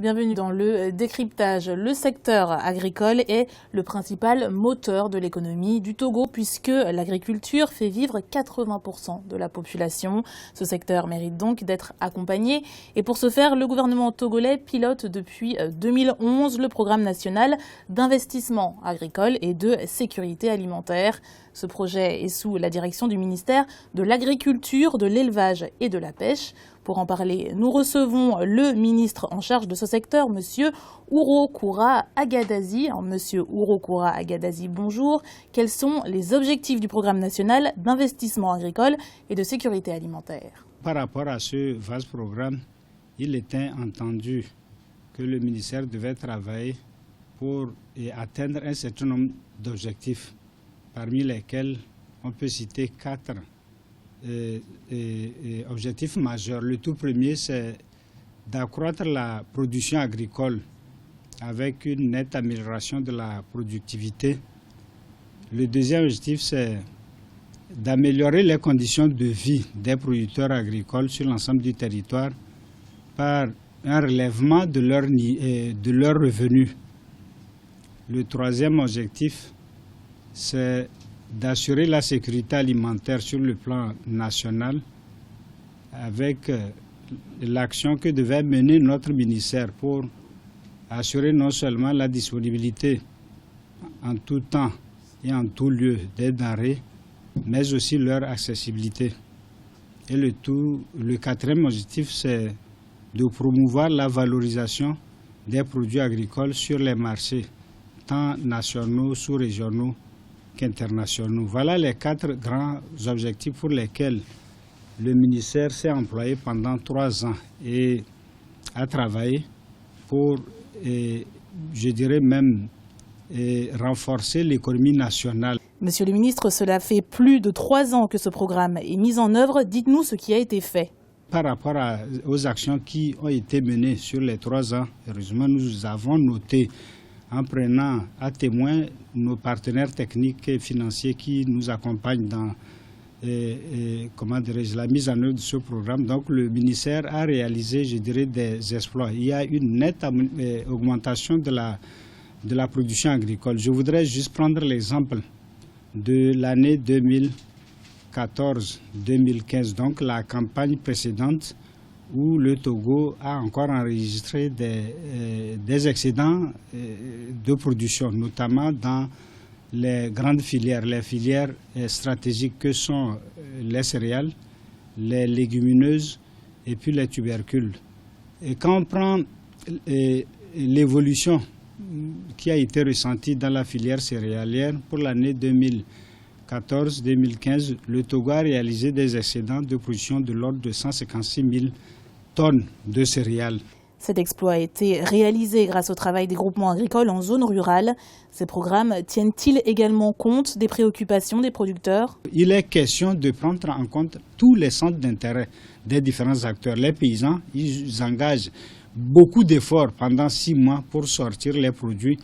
Bienvenue dans le décryptage. Le secteur agricole est le principal moteur de l'économie du Togo puisque l'agriculture fait vivre 80% de la population. Ce secteur mérite donc d'être accompagné et pour ce faire, le gouvernement togolais pilote depuis 2011 le programme national d'investissement agricole et de sécurité alimentaire. Ce projet est sous la direction du ministère de l'Agriculture, de l'Élevage et de la Pêche. Pour en parler, nous recevons le ministre en charge de ce secteur, M. Urokoura Agadazi. Monsieur Urokoura Agadazi, bonjour. Quels sont les objectifs du programme national d'investissement agricole et de sécurité alimentaire? Par rapport à ce vaste programme, il était entendu que le ministère devait travailler pour atteindre un certain nombre d'objectifs, parmi lesquels on peut citer 4 objectifs majeurs. Le tout premier, c'est d'accroître la production agricole avec une nette amélioration de la productivité. Le deuxième objectif, c'est d'améliorer les conditions de vie des producteurs agricoles sur l'ensemble du territoire par un relèvement de leurs revenus. Le troisième objectif, c'est d'assurer la sécurité alimentaire sur le plan national avec l'action que devait mener notre ministère pour assurer non seulement la disponibilité en tout temps et en tout lieu des denrées, mais aussi leur accessibilité. Et le quatrième objectif, c'est de promouvoir la valorisation des produits agricoles sur les marchés, tant nationaux, sous-régionaux qu'internationaux. Voilà les 4 grands objectifs pour lesquels le ministère s'est employé pendant 3 ans et a travaillé pour, je dirais même, renforcer l'économie nationale. Monsieur le ministre, cela fait plus de 3 ans que ce programme est mis en œuvre. Dites-nous ce qui a été fait. Par rapport aux actions qui ont été menées sur les 3 ans, heureusement, nous avons noté, en prenant à témoin nos partenaires techniques et financiers qui nous accompagnent dans la mise en œuvre de ce programme. Donc le ministère a réalisé, je dirais, des exploits. Il y a une nette augmentation de la production agricole. Je voudrais juste prendre l'exemple de l'année 2014-2015, donc la campagne précédente, où le Togo a encore enregistré des excédents de production, notamment dans les grandes filières, les filières stratégiques que sont les céréales, les légumineuses et puis les tubercules. Et quand on prend l'évolution qui a été ressentie dans la filière céréalière pour l'année 2014-2015, le Togo a réalisé des excédents de production de l'ordre de 156 000 tonnes de céréales. Cet exploit a été réalisé grâce au travail des groupements agricoles en zone rurale. Ces programmes tiennent-ils également compte des préoccupations des producteurs? Il est question de prendre en compte tous les centres d'intérêt des différents acteurs. Les paysans, ils engagent beaucoup d'efforts pendant 6 mois pour sortir les produits.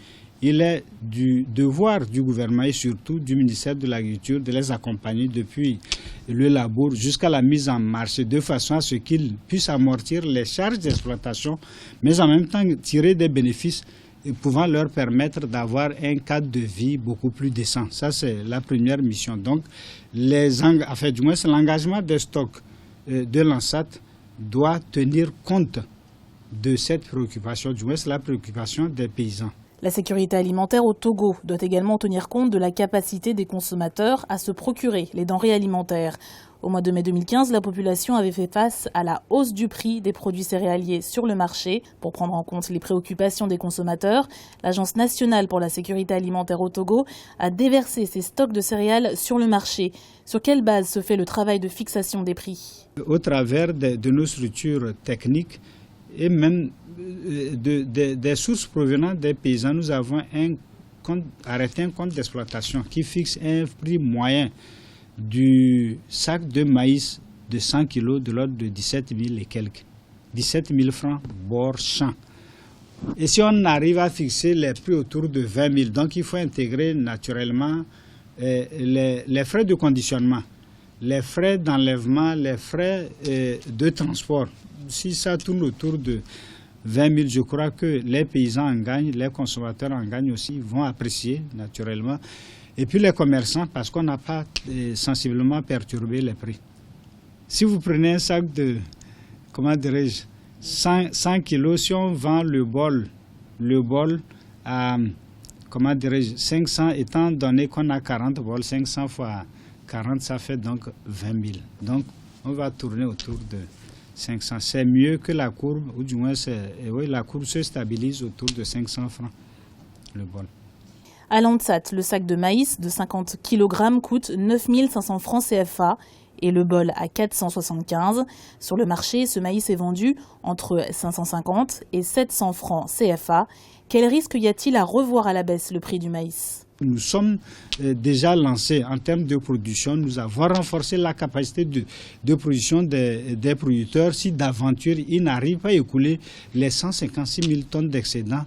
Il est du devoir du gouvernement et surtout du ministère de l'Agriculture de les accompagner depuis le labour jusqu'à la mise en marché de façon à ce qu'ils puissent amortir les charges d'exploitation, mais en même temps tirer des bénéfices pouvant leur permettre d'avoir un cadre de vie beaucoup plus décent. Ça, c'est la première mission. Donc, l'engagement des stocks de l'ANSAT doit tenir compte de cette préoccupation, du moins la préoccupation des paysans. La sécurité alimentaire au Togo doit également tenir compte de la capacité des consommateurs à se procurer les denrées alimentaires. Au mois de mai 2015, la population avait fait face à la hausse du prix des produits céréaliers sur le marché. Pour prendre en compte les préoccupations des consommateurs, l'Agence nationale pour la sécurité alimentaire au Togo a déversé ses stocks de céréales sur le marché. Sur quelle base se fait le travail de fixation des prix? Au travers de nos structures techniques et même des sources provenant des paysans, nous avons arrêté un compte d'exploitation qui fixe un prix moyen du sac de maïs de 100 kg de l'ordre de 17 000 et quelques. 17 000 francs bord champ. Et si on arrive à fixer les prix autour de 20 000, donc il faut intégrer naturellement les frais de conditionnement, les frais d'enlèvement, les frais de transport. Si ça tourne autour de 20 000, je crois que les paysans en gagnent, les consommateurs en gagnent aussi, vont apprécier naturellement. Et puis les commerçants, parce qu'on n'a pas sensiblement perturbé les prix. Si vous prenez un sac de, comment dirais-je, 100 kilos, si on vend le bol à, comment dirais-je, 500, étant donné qu'on a 40 bols, 500 fois 40, ça fait donc 20 000. Donc, on va tourner autour de 500. C'est mieux que la courbe, ou du moins, oui, la courbe se stabilise autour de 500 francs, le bol. À Landsat, le sac de maïs de 50 kg coûte 9 500 francs CFA et le bol à 475. Sur le marché, ce maïs est vendu entre 550 et 700 francs CFA. Quel risque y a-t-il à revoir à la baisse le prix du maïs ? Nous sommes déjà lancés en termes de production. Nous avons renforcé la capacité de production des producteurs. Si d'aventure ils n'arrivent pas à écouler les 156 000 tonnes d'excédent,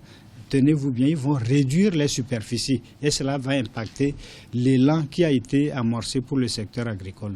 tenez-vous bien, ils vont réduire les superficies et cela va impacter l'élan qui a été amorcé pour le secteur agricole.